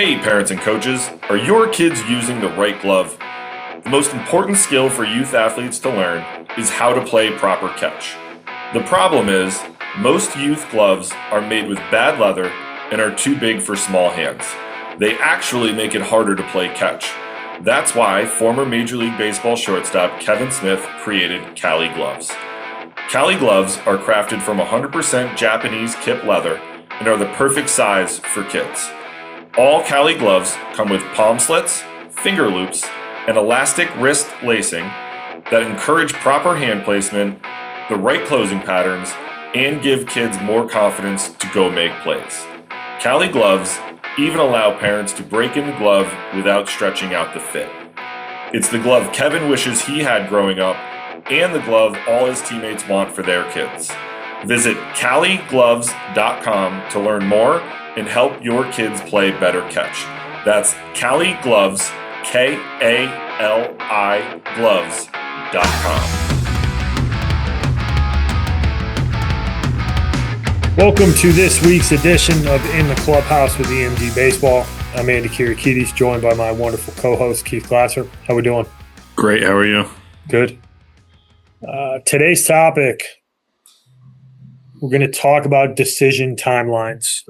Hey parents and coaches, are your kids using the right glove? The most important skill for youth athletes to learn is how to play proper catch. The problem is, most youth gloves are made with bad leather and are too big for small hands. They actually make it harder to play catch. That's why former Major League Baseball shortstop Kevin Smith created Cali gloves. Cali gloves are crafted from 100% Japanese kip leather and are the perfect size for kids. All Cali gloves come with palm slits, finger loops, and elastic wrist lacing that encourage proper hand placement, the right closing patterns, and give kids more confidence to go make plays. Cali gloves even allow parents to break in the glove without stretching out the fit. It's the glove Kevin wishes he had growing up, and the glove all his teammates want for their kids. Visit caligloves.com to learn more and help your kids play better catch. That's Cali Gloves, K-A-L-I gloves.com. Welcome to this week's edition of In the Clubhouse with EMD Baseball. I'm Andy Kirikides, joined by my wonderful co-host, Keith Glasser. How we doing? Great. How are you? Good. Today's topic, we're going to talk about decision timelines.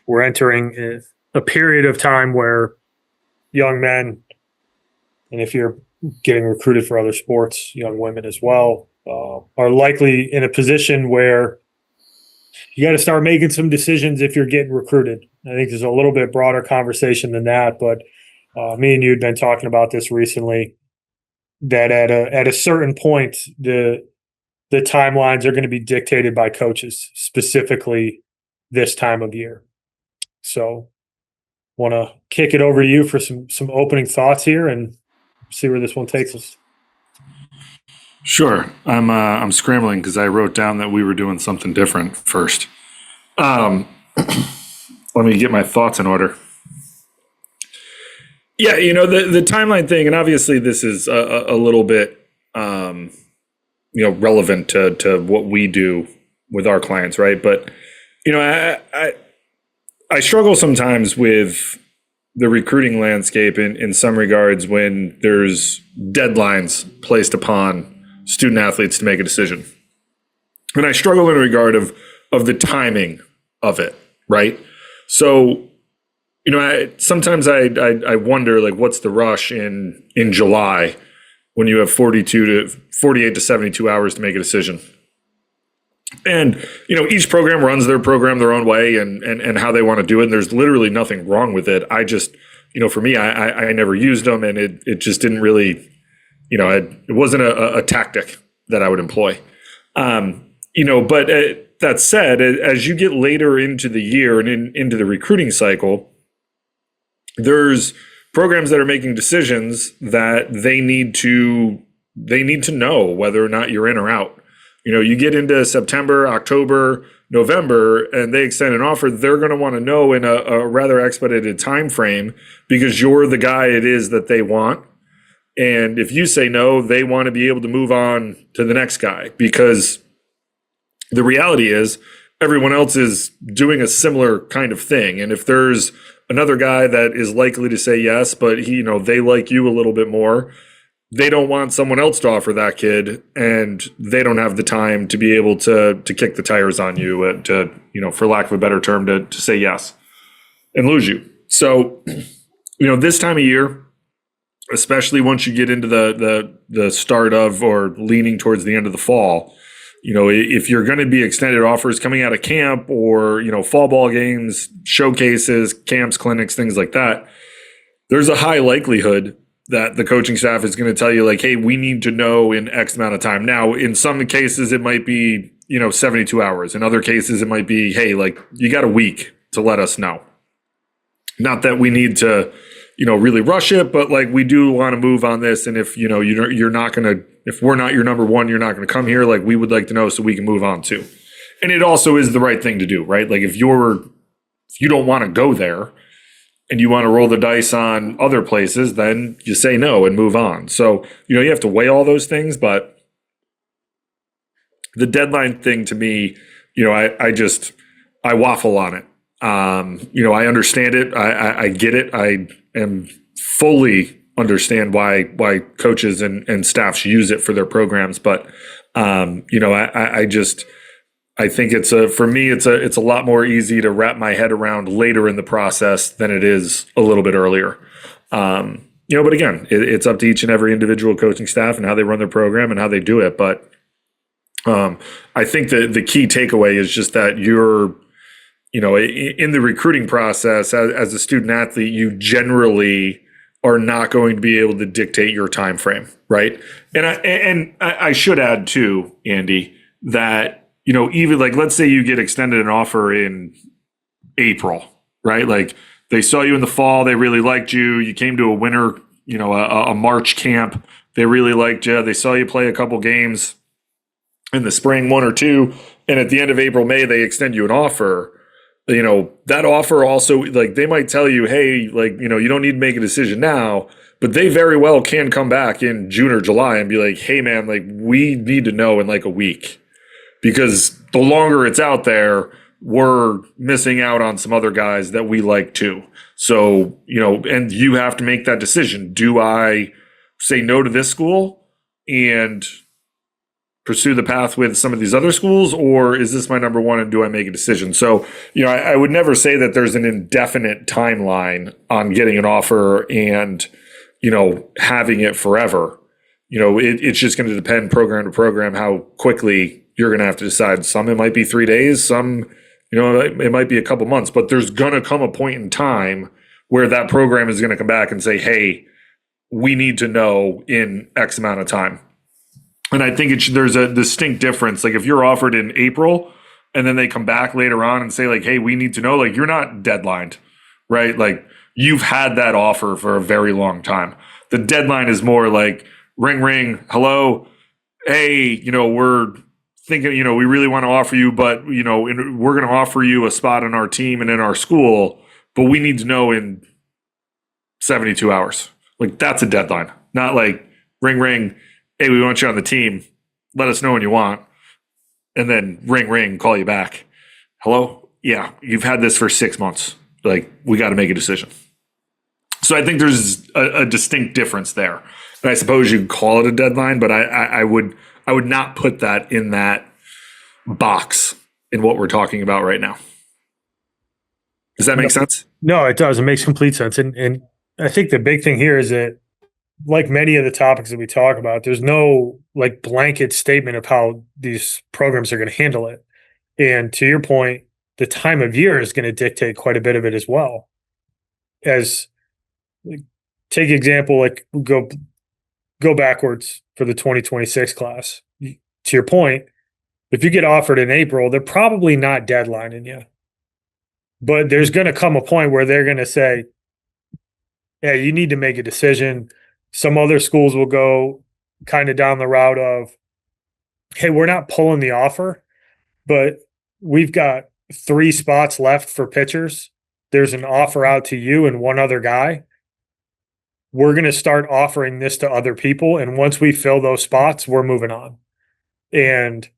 We're entering a period of time where young men, and if you're getting recruited for other sports, young women as well, are likely in a position where you got to start making some decisions if you're getting recruited. I think there's a little bit broader conversation than that, but me and you had been talking about this recently, that at a certain point, the timelines are going to be dictated by coaches, specifically this time of year. So want to kick it over to you for some opening thoughts here and see where this one takes us. Sure. I'm scrambling because I wrote down that we were doing something different first. Let me get my thoughts in order. Yeah, the timeline thing, and obviously this is a little bit relevant to what we do with our clients, right? But I struggle sometimes with the recruiting landscape in some regards when there's deadlines placed upon student athletes to make a decision. And I struggle in regard of the timing of it, right? So, sometimes I wonder, like, what's the rush in July when you have 48 to 72 hours to make a decision? And, each program runs their program their own way and how they want to do it. And there's literally nothing wrong with it. I just, for me, I never used them, and it just didn't really, it wasn't a tactic that I would employ. But that said, as you get later into the year and into the recruiting cycle, there's programs that are making decisions that they need to know whether or not you're in or out. You get into September, October, November, and they extend an offer, they're going to want to know in a rather expedited time frame because you're the guy it is that they want. And if you say no, they want to be able to move on to the next guy, because the reality is everyone else is doing a similar kind of thing. And if there's another guy that is likely to say yes, but they like you a little bit more, they don't want someone else to offer that kid, and they don't have the time to be able to kick the tires on you, to for lack of a better term, to say yes and lose you. So, this time of year, especially once you get into the start of or leaning towards the end of the fall, if you're going to be extended offers coming out of camp or, fall ball games, showcases, camps, clinics, things like that, there's a high likelihood that the coaching staff is going to tell you, like, hey, we need to know in X amount of time. Now, in some cases, it might be, 72 hours. In other cases, it might be, hey, like, you got a week to let us know. Not that we need to, really rush it, but like, we do want to move on this. And if, you're not going to, if we're not your number one, you're not going to come here. Like, we would like to know so we can move on too. And it also is the right thing to do, right? Like, if you don't want to go there, and you want to roll the dice on other places, then you say no and move on. So, you have to weigh all those things, but the deadline thing to me, I waffle on it. I understand it. I get it. I am fully understand why coaches and staffs use it for their programs. But, I think for me, it's a lot more easy to wrap my head around later in the process than it is a little bit earlier. But again, it's up to each and every individual coaching staff and how they run their program and how they do it. But I think the key takeaway is just that you're, in the recruiting process as a student athlete, you generally are not going to be able to dictate your time frame, right? And I should add too, Andy, that even like, let's say you get extended an offer in April, right? Like they saw you in the fall, they really liked you. You came to a winter, a March camp, they really liked you. They saw you play a couple games in the spring, one or two, and at the end of April, May, they extend you an offer. That offer also, like, they might tell you, hey, like, you don't need to make a decision now, but they very well can come back in June or July and be like, hey, man, like, we need to know in like a week, because the longer it's out there, we're missing out on some other guys that we like too. So, and you have to make that decision. Do I say no to this school and pursue the path with some of these other schools, or is this my number one and do I make a decision? So, I would never say that there's an indefinite timeline on getting an offer and, having it forever. It's just going to depend program to program how quickly you're going to have to decide. Some it might be 3 days, some, it might be a couple months, but there's going to come a point in time where that program is going to come back and say, hey, we need to know in X amount of time. And I think there's a distinct difference. Like if you're offered in April and then they come back later on and say like, hey, we need to know, like you're not deadlined, right? Like you've had that offer for a very long time. The deadline is more like ring, ring, hello. Hey, we're thinking, we really want to offer you, but, we're going to offer you a spot on our team and in our school, but we need to know in 72 hours. Like that's a deadline, not like ring, ring. Hey, we want you on the team. Let us know when you want. And then ring, ring, call you back. Hello? Yeah, you've had this for 6 months. Like, we got to make a decision. So I think there's a distinct difference there. And I suppose you could call it a deadline, but I would not put that in that box in what we're talking about right now. Does that make sense? No, it does. It makes complete sense. And I think the big thing here is that, like many of the topics that we talk about, there's no like blanket statement of how these programs are going to handle it. And to your point, the time of year is going to dictate quite a bit of it as well. As like, take example, like go backwards for the 2026 class. To your point, if you get offered in April, they're probably not deadlining you. But there's going to come a point where they're going to say, yeah, you need to make a decision. Some other schools will go kind of down the route of, hey, we're not pulling the offer, but we've got 3 spots left for pitchers. There's an offer out to you and one other guy. We're going to start offering this to other people. And once we fill those spots, we're moving on. And,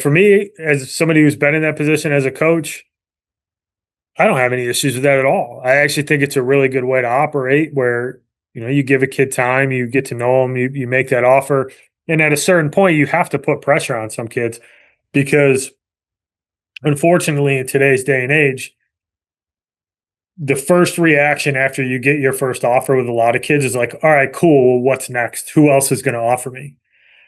for me, as somebody who's been in that position as a coach, I don't have any issues with that at all. I actually think it's a really good way to operate where, you give a kid time, you get to know them, you make that offer. And at a certain point, you have to put pressure on some kids because unfortunately, in today's day and age, the first reaction after you get your first offer with a lot of kids is like, all right, cool. Well, what's next? Who else is going to offer me?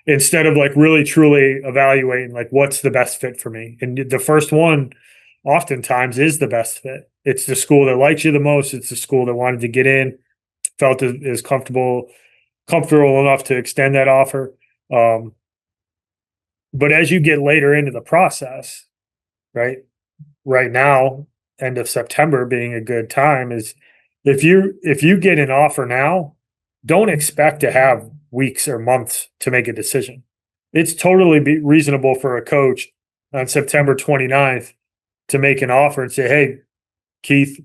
Instead of like really truly evaluating like what's the best fit for me. And the first one oftentimes is the best fit. It's the school that likes you the most. It's the school that wanted to get in, felt is comfortable enough to extend that offer. But as you get later into the process, right now, end of September being a good time is if you get an offer now, don't expect to have weeks or months to make a decision. It's totally reasonable for a coach on September 29th to make an offer and say, hey, Keith,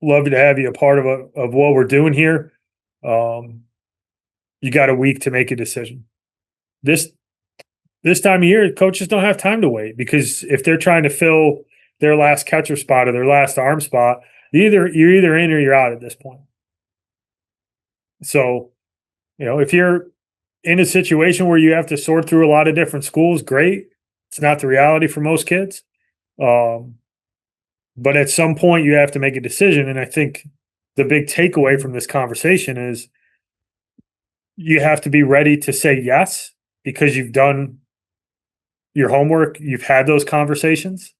love to have you a part of what we're doing here. You got a week to make a decision. This time of year, coaches don't have time to wait because if they're trying to fill their last catcher spot or their last arm spot, you're either in or you're out at this point. So, if you're in a situation where you have to sort through a lot of different schools, great. It's not the reality for most kids. But at some point you have to make a decision. And I think the big takeaway from this conversation is you have to be ready to say yes because you've done your homework. You've had those conversations,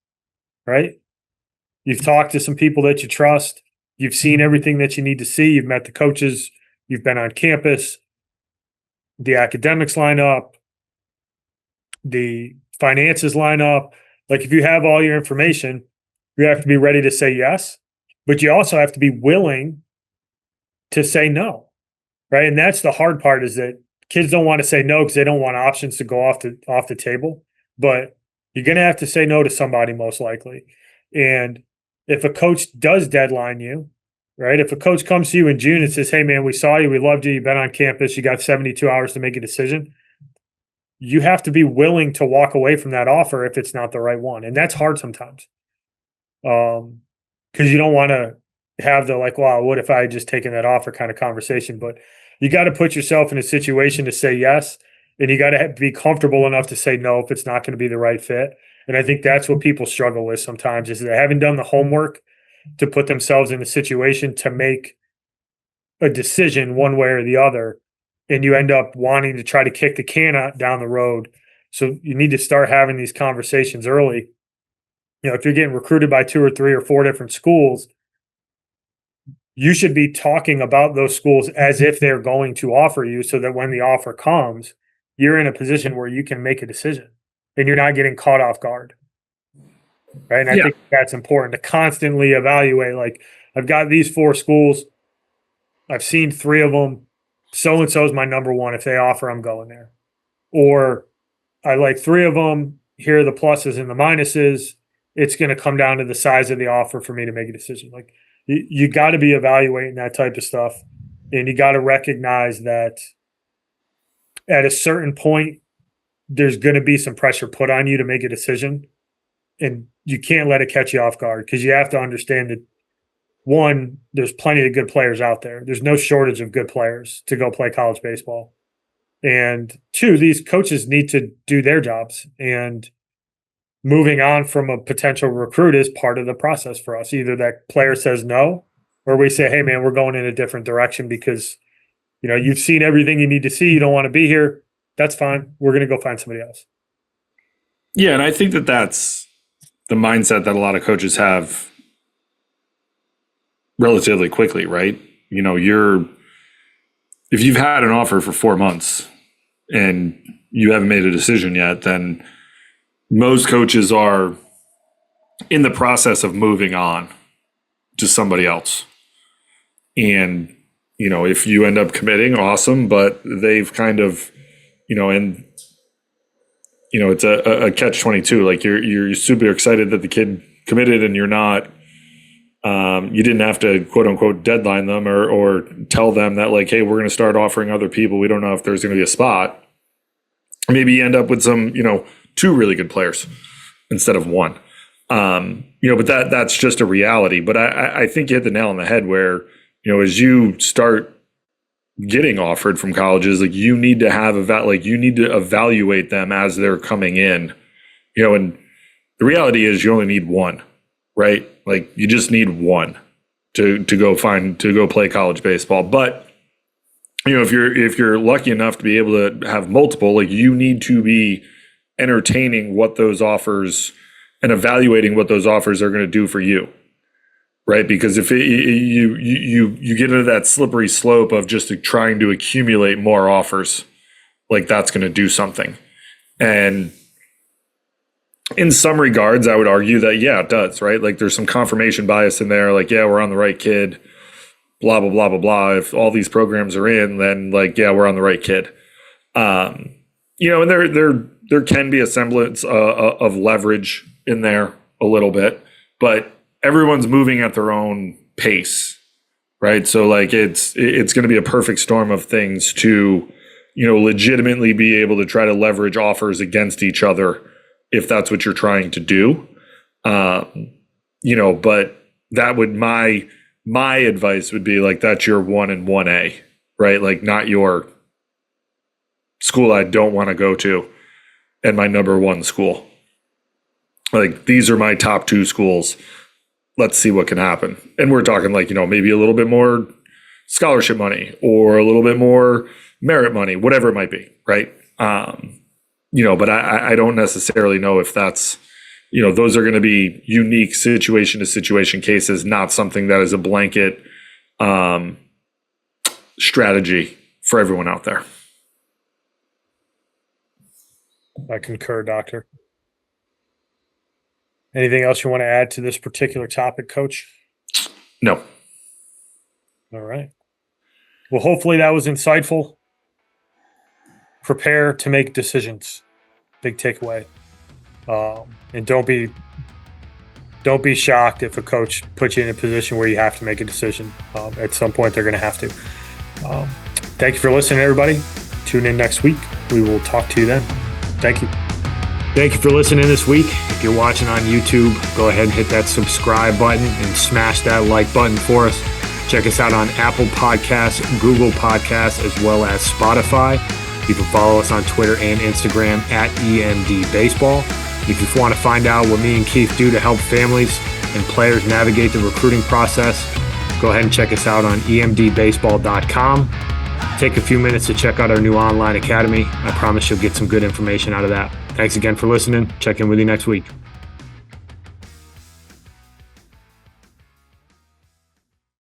right? You've talked to some people that you trust. You've seen everything that you need to see. You've met the coaches. You've been on campus. The academics line up. The finances line up. Like if you have all your information, you have to be ready to say yes, but you also have to be willing to say no, right? And that's the hard part is that kids don't want to say no because they don't want options to go off the table. But you're going to have to say no to somebody most likely. And if a coach does deadline you, right? If a coach comes to you in June and says, "Hey, man, we saw you, we loved you, you've been on campus, you got 72 hours to make a decision," you have to be willing to walk away from that offer if it's not the right one, and that's hard sometimes. Because you don't want to have the like, wow, what if I had just taken that offer kind of conversation? But you got to put yourself in a situation to say yes, and you got to be comfortable enough to say no if it's not going to be the right fit. And I think that's what people struggle with sometimes is they haven't done the homework to put themselves in a situation to make a decision one way or the other, and you end up wanting to try to kick the can out down the road. So you need to start having these conversations early. If you're getting recruited by 2 or 3 or 4 different schools, you should be talking about those schools as if they're going to offer you so that when the offer comes, you're in a position where you can make a decision and you're not getting caught off guard. Right. And I think that's important to constantly evaluate. Like, I've got these 4 schools. I've seen 3 of them. So-and-so is my number one. If they offer, I'm going there. Or I like 3 of them. Here are the pluses and the minuses. It's going to come down to the size of the offer for me to make a decision. Like you got to be evaluating that type of stuff. And you got to recognize that at a certain point, there's going to be some pressure put on you to make a decision. And you can't let it catch you off guard because you have to understand that, one, there's plenty of good players out there. There's no shortage of good players to go play college baseball. And 2, these coaches need to do their jobs. And moving on from a potential recruit is part of the process for us. Either that player says no, or we say, "Hey, man, we're going in a different direction because, you've seen everything you need to see. You don't want to be here. That's fine. We're going to go find somebody else." Yeah, and I think that that's the mindset that a lot of coaches have relatively quickly, right? If you've had an offer for 4 months and you haven't made a decision yet, then most coaches are in the process of moving on to somebody else. And, if you end up committing, awesome, but they've kind of, it's a catch-22. Like you're super excited that the kid committed and you're not, you didn't have to quote unquote deadline them or tell them that like, "Hey, we're going to start offering other people. We don't know if there's going to be a spot." Maybe you end up with some, 2 really good players instead of 1. But that's just a reality. But I think you hit the nail on the head where, as you start getting offered from colleges, like you need to have you need to evaluate them as they're coming in, and the reality is you only need 1, right? Like you just need 1 to go play college baseball. But if you're lucky enough to be able to have multiple, like you need to be entertaining what those offers and evaluating what those offers are going to do for you, right? Because if you get into that slippery slope of just trying to accumulate more offers, like that's going to do something. And in some regards, I would argue that, yeah, it does, right? Like there's some confirmation bias in there. Like, yeah, we're on the right kid, blah, blah, blah, blah, blah. If all these programs are in, then like, yeah, we're on the right kid. And there can be a semblance of leverage in there a little bit, but everyone's moving at their own pace, right? So like it's going to be a perfect storm of things to, legitimately be able to try to leverage offers against each other if that's what you're trying to do. But that would my advice would be like, that's your 1 and 1A, right? Like not your school I don't want to go to and my number one school. Like these are my top 2 schools. Let's see what can happen. And we're talking like, maybe a little bit more scholarship money or a little bit more merit money, whatever it might be, right? But I don't necessarily know if that's, those are going to be unique situation to situation cases, not something that is a blanket strategy for everyone out there. I concur, Doctor. Anything else you want to add to this particular topic, Coach? No. All right. Well, hopefully that was insightful. Prepare to make decisions. Big takeaway. And don't be shocked if a coach puts you in a position where you have to make a decision. At some point, they're going to have to. Thank you for listening, everybody. Tune in next week. We will talk to you then. Thank you. Thank you for listening this week. If you're watching on YouTube, go ahead and hit that subscribe button and smash that like button for us. Check us out on Apple Podcasts, Google Podcasts, as well as Spotify. You can follow us on Twitter and Instagram at EMD Baseball. If you want to find out what me and Keith do to help families and players navigate the recruiting process, go ahead and check us out on emdbaseball.com. Take a few minutes to check out our new online academy. I promise you'll get some good information out of that. Thanks again for listening. Check in with you next week.